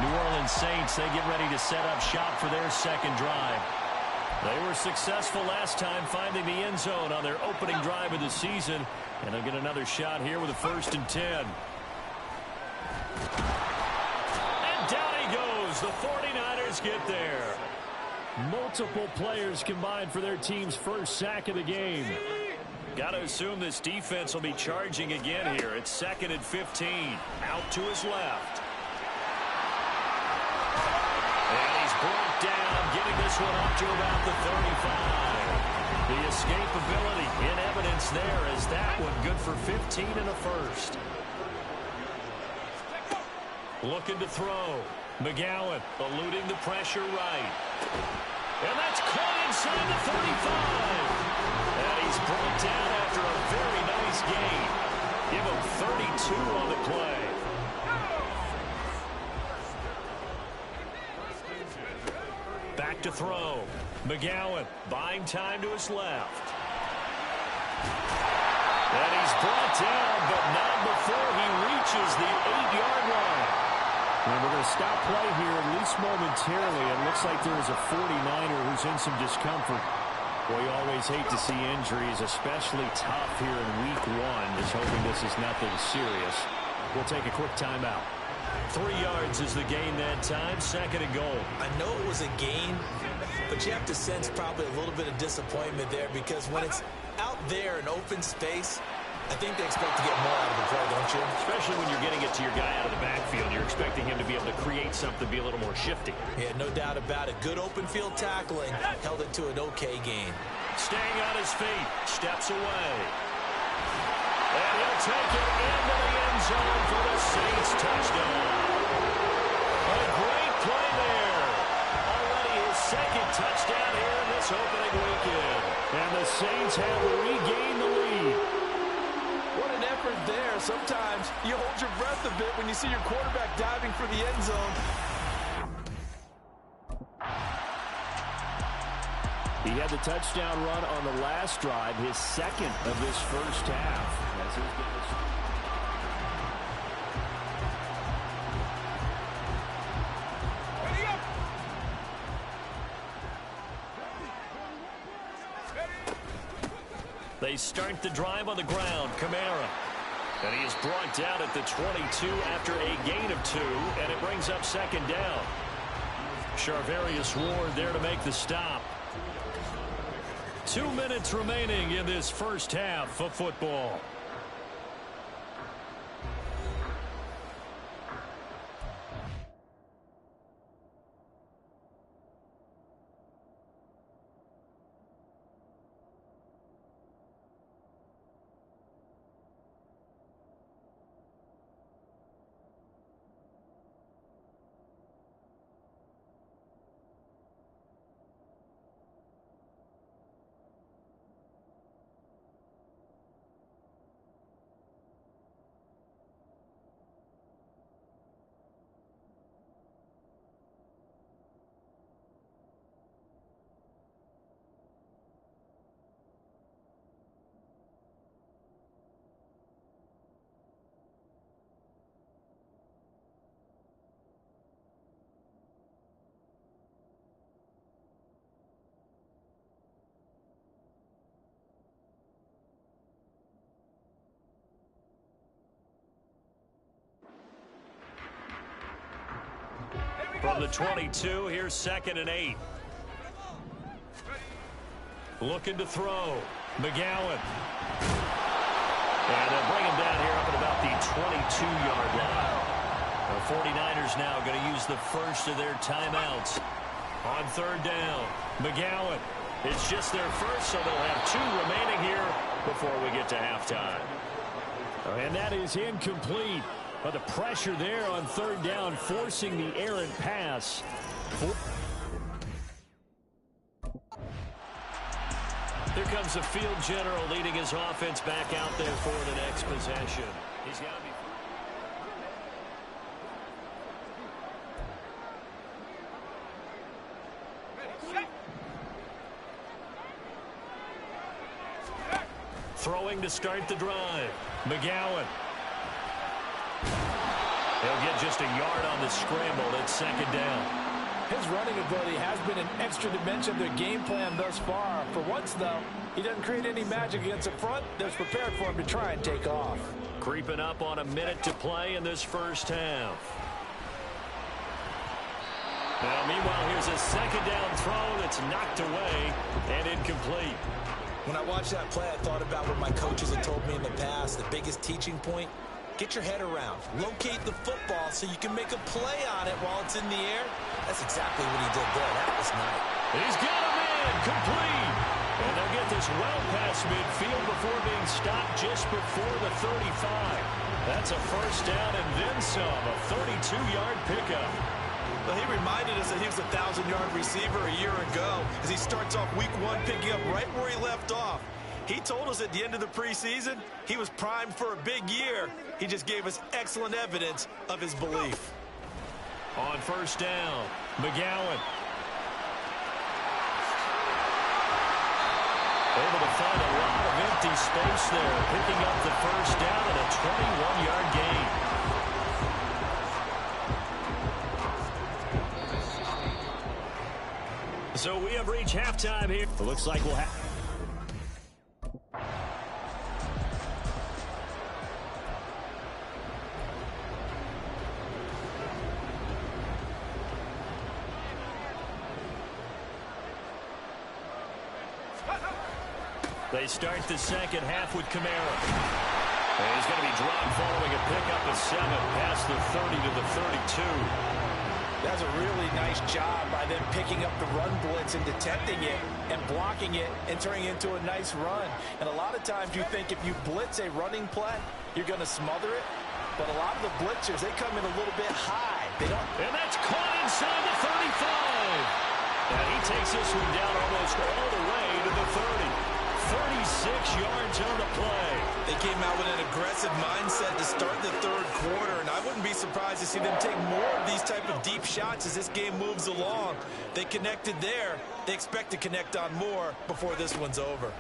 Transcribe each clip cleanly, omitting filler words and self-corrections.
New Orleans Saints, they get ready to set up shop for their second drive. They were successful last time finding the end zone on their opening drive of the season. And they'll get another shot here with a 1st and 10. And down he goes. The 49ers get there. Multiple players combined for their team's first sack of the game. Got to assume this defense will be charging again here. It's 2nd and 15. Out to his left. And he's brought down, getting this one up to about the 35. The escapability in evidence there as that one good for 15 and a 1st. Looking to throw. McGowan eluding the pressure right. And that's caught inside the 35. And he's brought down after a very nice gain. Give him 32 on the play. Back to throw. McGowan buying time to his left. And he's brought down, but not before he reaches the 8-yard line. And we're going to stop play here, at least momentarily. It looks like there is a 49er who's in some discomfort. Boy, you always hate to see injuries, especially tough here in week 1. Just hoping this is nothing serious. We'll take a quick timeout. 3 yards is the gain that time, 2nd and goal. I know it was a gain, but you have to sense probably a little bit of disappointment there because when it's out there in open space, I think they expect to get more out of the play, don't you? Especially when you're getting it to your guy out of the backfield. You're expecting him to be able to create something, be a little more shifty. Yeah, no doubt about it. Good open field tackling held it to an okay gain. Staying on his feet, steps away. And he'll take it into the end zone for the Saints touchdown. A great play there. Already his 2nd touchdown here in this opening weekend. And the Saints have regained the lead. What an effort there. Sometimes you hold your breath a bit when you see your quarterback diving for the end zone. He had the touchdown run on the last drive, his 2nd of this first half. They start the drive on the ground. Kamara. And he is brought down at the 22 after a gain of 2, and it brings up 2nd down. Charvarius Ward there to make the stop. 2 minutes remaining in this first half of football. From the 22, here's 2nd and 8. Looking to throw. McGowan. And they'll bring him down here up at about the 22-yard line. The 49ers now going to use the first of their timeouts. On 3rd down, McGowan. It's just their first, so they'll have 2 remaining here before we get to halftime. And that is incomplete. But the pressure there on 3rd down, forcing the errant pass. Here comes the field general leading his offense back out there for the next possession. He's got to be... Throwing to start the drive. McGowan. He'll get just a yard on the scramble. It's second down. His running ability has been an extra dimension of their game plan thus far. For once, though, he doesn't create any magic against the front. They're prepared for him to try and take off. Creeping up on a minute to play in this first half. Now, meanwhile, here's a second down throw that's knocked away and incomplete. When I watched that play, I thought about what my coaches had told me in the past. The biggest teaching point, get your head around. Locate the football so you can make a play on it while it's in the air. That's exactly what he did there. That was nice. He's got a man complete. And they'll get this well past midfield before being stopped just before the 35. That's a first down and then some. A 32-yard pickup. Well, he reminded us that he was a 1,000-yard receiver a year ago as he starts off week 1 picking up right where he left off. He told us at the end of the preseason he was primed for a big year. He just gave us excellent evidence of his belief. On first down, McGowan. Able to find a lot of empty space there, picking up the first down and a 21-yard gain. So we have reached halftime here. It looks like we'll have... They start the second half with Kamara. And he's going to be dropped following a pickup of 7 past the 30 to the 32. That's a really nice job by them picking up the run blitz and detecting it and blocking it and turning it into a nice run. And a lot of times you think if you blitz a running play, you're going to smother it. But a lot of the blitzers, they come in a little bit high. They don't. And that's caught inside the 35. And he takes this one down almost all the way to the 30. 36 yards on the play. They came out with an aggressive mindset to start the third quarter, and I wouldn't be surprised to see them take more of these type of deep shots as this game moves along. They connected there. They expect to connect on more before this one's over.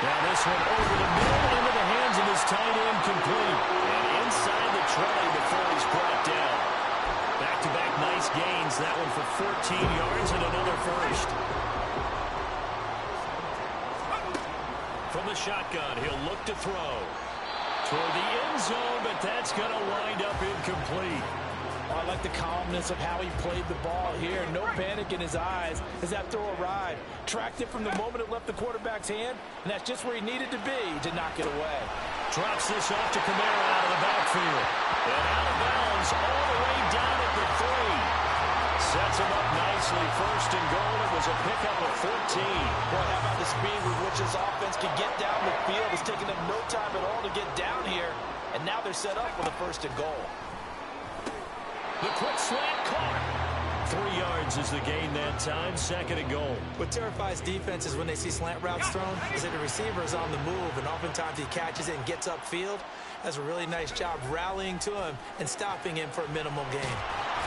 Now this one over the middle into the hands of his tight end, complete. And inside the 20 before he's brought down. Back-to-back nice gains. That one for 14 yards and another first. From the shotgun, he'll look to throw. Toward the end zone, but that's going to wind up incomplete. I like the calmness of how he played the ball here. No panic in his eyes as that throw arrived. Tracked it from the moment it left the quarterback's hand, and that's just where he needed to be to knock it away. Drops this off to Kamara out of the backfield. And out of bounds all the way down at the 3. Sets him up nicely. First and goal. It was a pickup of 14. Well, how about the speed with which this offense can get down the field? It's taken them no time at all to get down here. And now they're set up for the first and goal. The quick slant caught. 3 yards is the gain that time. Second and goal. What terrifies defenses when they see slant routes thrown is that the receiver is on the move, and oftentimes he catches it and gets upfield. That's a really nice job rallying to him and stopping him for a minimal gain.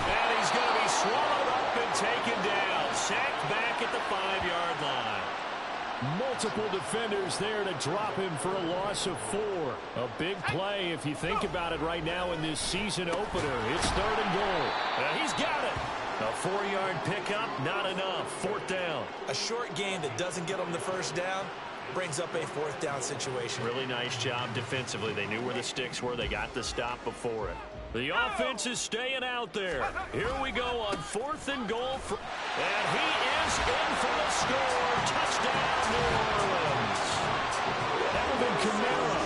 And he's going to be swallowed up and taken down. Sacked back at the 5-yard line. Multiple defenders there to drop him for a loss of 4. A big play if you think about it right now in this season opener. It's third and goal. And he's got it. A 4-yard pickup, not enough. Fourth down. A short game that doesn't get them the first down brings up a fourth down situation. Really nice job defensively. They knew where the sticks were. They got the stop before it. The offense is staying out there. Here we go on fourth and goal. And he is in for the score. Touchdown, New Orleans. That would have been Kamara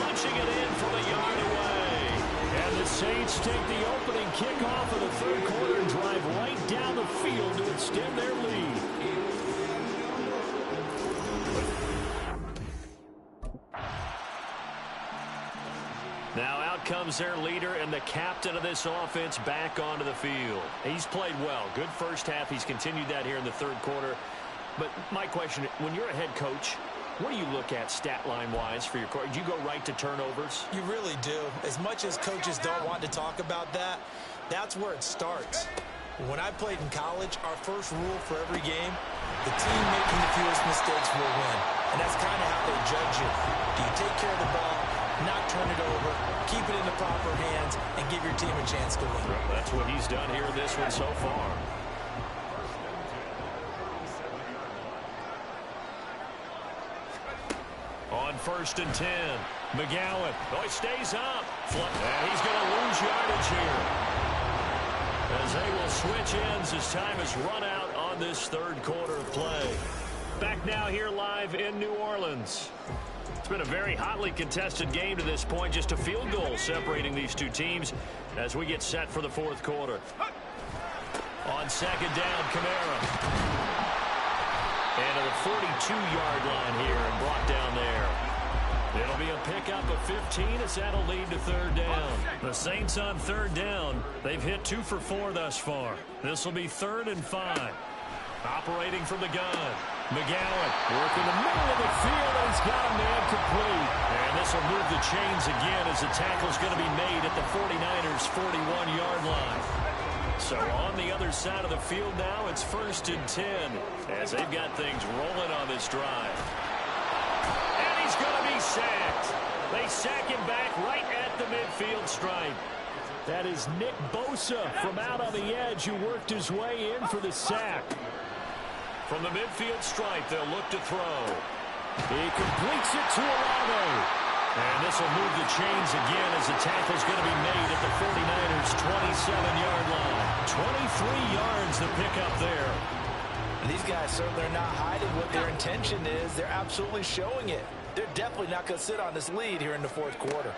punching it in from a yard away. And the Saints take the opening kickoff of the third quarter and drive right down the field to extend their lead. Now out comes their leader and the captain of this offense back onto the field. He's played well. Good first half. He's continued that here in the third quarter. But my question, when you're a head coach, what do you look at stat line-wise for your coach? Do you go right to turnovers? You really do. As much as coaches don't want to talk about that, that's where it starts. When I played in college, our first rule for every game, the team making the fewest mistakes will win. And that's kind of how they judge you. Do you take care of the ball, not turn it over, keep it in the proper hands and give your team a chance to win. Well, that's what he's done here in this one so far. On 1st and 10, McGowan. Oh, he stays up. And he's going to lose yardage here, as they will switch ends as time has run out on this third quarter of play. Back now here live in New Orleans. It's been a very hotly contested game to this point. Just a field goal separating these two teams as we get set for the fourth quarter. On 2nd down, Kamara. And to the 42-yard line here and brought down there. It'll be a pickup of 15 as that'll lead to 3rd down. The Saints on 3rd down. They've hit 2 for 4 thus far. This will be 3rd and 5. Operating from the gun. McGowan working the middle of the field, and he's got a man complete. And this will move the chains again as the tackle's going to be made at the 49ers' 41-yard line. So on the other side of the field now, it's 1st and 10 as they've got things rolling on this drive. And he's going to be sacked. They sack him back right at the midfield stripe. That is Nick Bosa from out on the edge who worked his way in for the sack. From the midfield stripe, they'll look to throw. He completes it to Olave. And this will move the chains again as the tackle's going to be made at the 49ers' 27-yard line. 23 yards to pick up there. And these guys certainly are not hiding what their intention is. They're absolutely showing it. They're definitely not going to sit on this lead here in the fourth quarter.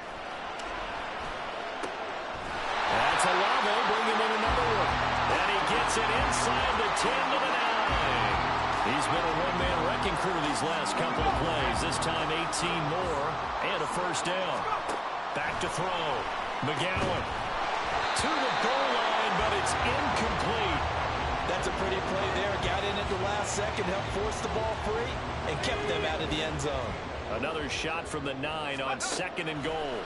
That's Olave bringing in another one. And he gets it inside the 10 to the 9. He's been a one-man wrecking crew these last couple of plays. This time 18 more and a 1st down. Back to throw. McGowan to the goal line, but it's incomplete. That's a pretty play there. Got in at the last second, helped force the ball free, and kept them out of the end zone. Another shot from the 9 on 2nd and goal.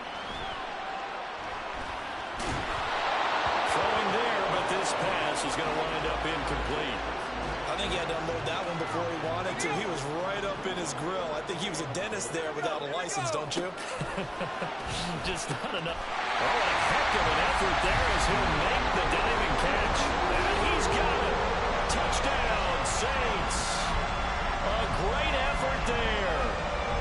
Throwing there, but this pass is going to wind up incomplete. I think he had to unload that one before he wanted to. He was right up in his grill. I think he was a dentist there without a license, don't you? Just not enough. Oh, a heck of an effort there as he'll make the diving catch. And he's got it. Touchdown, Saints. A great effort there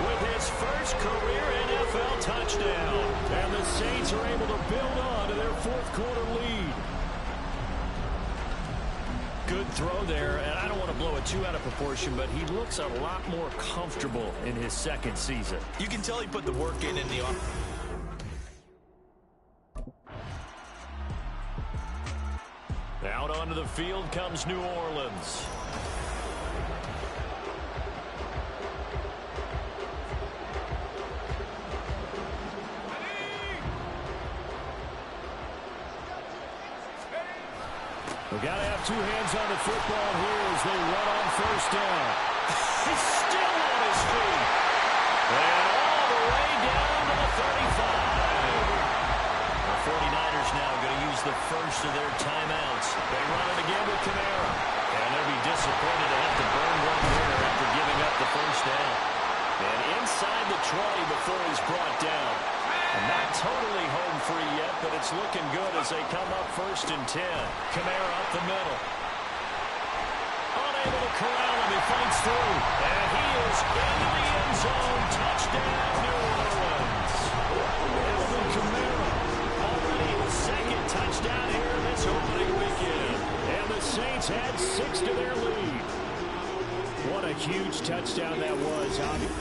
with his first career NFL touchdown. And the Saints are able to build on to their fourth quarter lead. Good throw there, and I don't want to blow it too out of proportion, but he looks a lot more comfortable in his second season. You can tell he put the work in the offense. Out onto the field comes New Orleans. We've got to have 2 hands on the football here as they run on 1st down. He's still on his feet. And all the way down to the 35. The 49ers now going to use the first of their timeouts. They run it again with Kamara. And they'll be disappointed to have to burn one there after giving up the 1st down. And inside the 20 before he's brought down. Not totally home free yet, but it's looking good as they come up 1st and 10. Kamara up the middle. Unable to corral him. He fights through. And he is into the end zone. Touchdown, New Orleans. Alvin Kamara. Already the 2nd touchdown here this opening weekend. And the Saints add 6 to their lead. What a huge touchdown that was, Javi.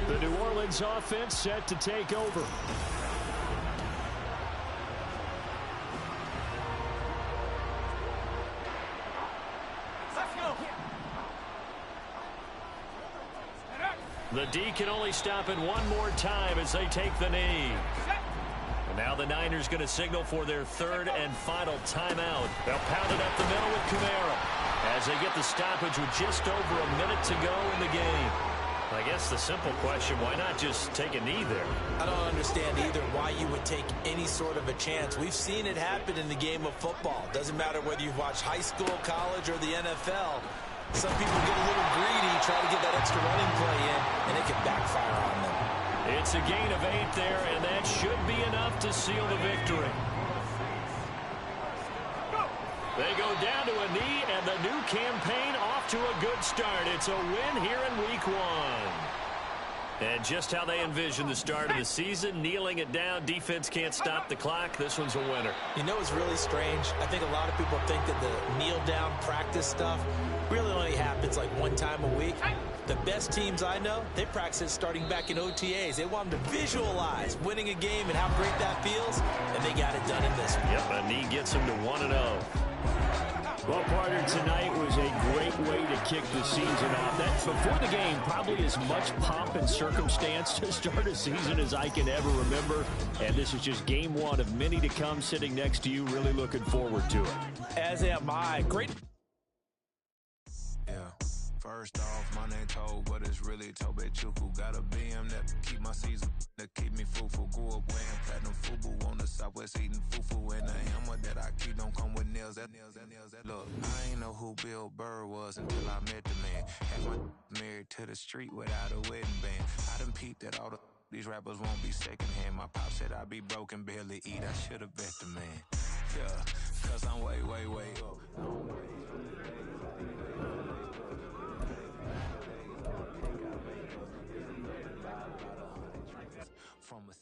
The New Orleans offense set to take over. The D can only stop it one more time as they take the knee. And now the Niners going to signal for their 3rd and final timeout. They'll pound it up the middle with Kamara as they get the stoppage with just over a minute to go in the game. I guess the simple question, why not just take a knee there? I don't understand either why you would take any sort of a chance. We've seen it happen in the game of football. Doesn't matter whether you've watched high school, college, or the NFL. Some people get a little greedy, try to get that extra running play in, and it can backfire on them. It's a gain of 8 there, and that should be enough to seal the victory. They go down to a knee, and the new campaign off to a good start. It's a win here in Week 1. And just how they envision the start of the season, kneeling it down, defense can't stop the clock. This one's a winner. You know what's really strange? I think a lot of people think that the kneel-down practice stuff really only happens like one time a week. The best teams I know, they practice it starting back in OTAs. They want them to visualize winning a game and how great that feels, and they got it done in this one. Yep, a knee gets them to 1-0. Well, partner, tonight was a great way to kick the season off. That before the game, probably as much pomp and circumstance to start a season as I can ever remember. And this is just game 1 of many to come. Sitting next to you, really looking forward to it. As am I. Great. Yeah. First off, my name Toad, but it's really Tobe Chuku. Got a BM that keep my season, that keep me fruitful. Grew up wearing platinum FUBU on the Southwest eating fufu. And the hammer that I keep don't come with nails. That look, I ain't know who Bill Burr was until I met the man. Half my married to the street without a wedding band. I done peeped that all these rappers won't be secondhand. My pop said I'd be broken, barely eat. I should have bet the man. Yeah, cause I'm way up. From a